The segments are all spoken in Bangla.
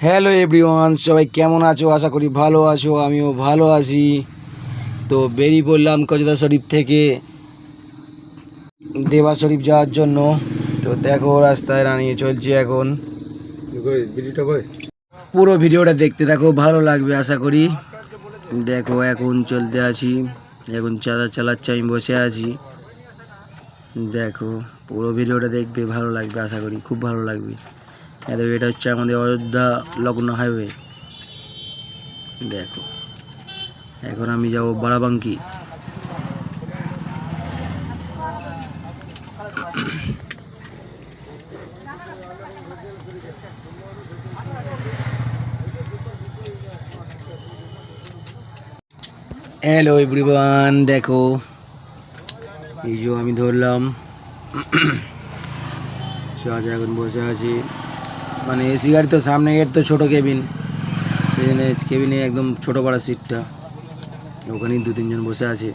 হ্যালো এভরিওয়ান, সবাই কেমন আছো? আশা করি ভালো আছো, আমিও ভালো আছি। তো বেরিয়ে পড়লাম কচুদা শরীফ থেকে দেবা শরীফ যাওয়ার জন্য। তো দেখো রাস্তায় রানিয়ে চলছে এখন। পুরো ভিডিওটা দেখতে দেখো, ভালো লাগবে আশা করি। দেখো এখন চলতে আছি, এখন চালাচ্ছি, আমি বসে আছি। দেখো পুরো ভিডিওটা দেখবে, ভালো লাগবে আশা করি, খুব ভালো লাগবে। এটা হচ্ছে আমাদের অযোধ্যা লখনউ হাইওয়ে। দেখো এখন আমি যাব বারাবাঙ্কি। হ্যালো এভরিওয়ান, দেখো এই যে আমি ধরলাম এখন বসে আছি। মানে এসি গাড়ি তো, সামনে গেট তো ছোটো কেবিন, সেই জন্য কেবিনে একদম ছোটো পাড়া সিটটা, ওখানেই 2-3 জন বসে আছে।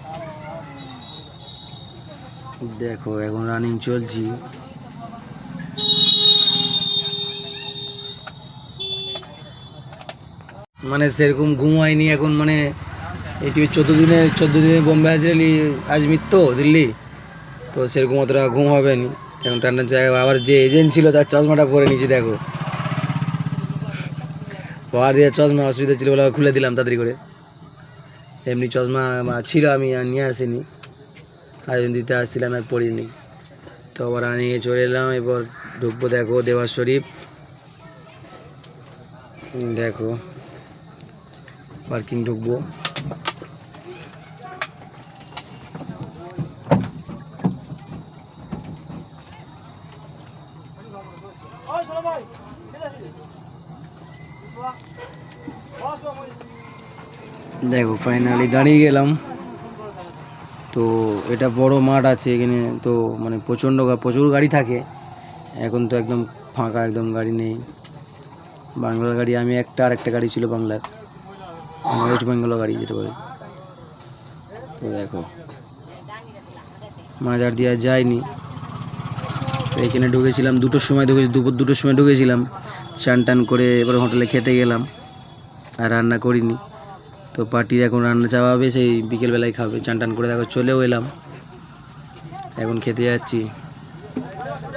দেখো এখন রানিং চলছি। মানে সেরকম ঘুম হয়নি এখন, মানে এটি 14 দিনে বোম্বে আজমির তো দিল্লি, তো সেরকম অতটা ঘুম হবে নি এখন। ঠান্ডার জায়গায় আবার যে এজেন্ট ছিল তার চশমাটা পরে নিয়েছি। দেখো পাওয়ার দিয়ে চশমা অসুবিধা ছিল বলে খুলে দিলাম তাড়াতাড়ি করে। এমনি চশমা ছিল, আমি আর নিয়ে আসিনি, আয়োজন দিতে আসছিলাম আর পড়িনি। তো আবার নিয়ে চলে এলাম, এবার ঢুকবো। দেখো দেওয়া শরীফ, দেখো পার্কিং ঢুকবো। দেখো ফাইনালি দাঁড়িয়ে গেলাম। তো এটা বড় মাঠ আছে এখানে, তো মানে প্রচুর গাড়ি থাকে। এখন তো একদম ফাঁকা, একদম গাড়ি নেই। বাংলার গাড়ি আমি একটা, আর একটা গাড়ি ছিল বাংলার, ওয়েস্ট বেঙ্গল গাড়ি যেটা বলে। তো দেখো মাজার দিয়ে যায়নি। তো এখানে ঢুকেছিলাম 2টোর সময়, দুপুর 2টোর সময় ঢুকেছিলাম। চান টান করে এবার হোটেলে খেতে গেলাম, আর রান্না করিনি। তো পার্টির এখন রান্না চাওয়াবে, সেই বিকেলবেলায় খাবে। চান টান করে দেখো চলেও এলাম, এখন খেতে যাচ্ছি।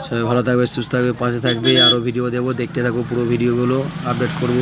সবাই ভালো থাকবে, সুস্থ থাকবে, পাশে থাকবে। আরও ভিডিও দেবো, দেখতে থাকো, পুরো ভিডিওগুলো আপডেট করব।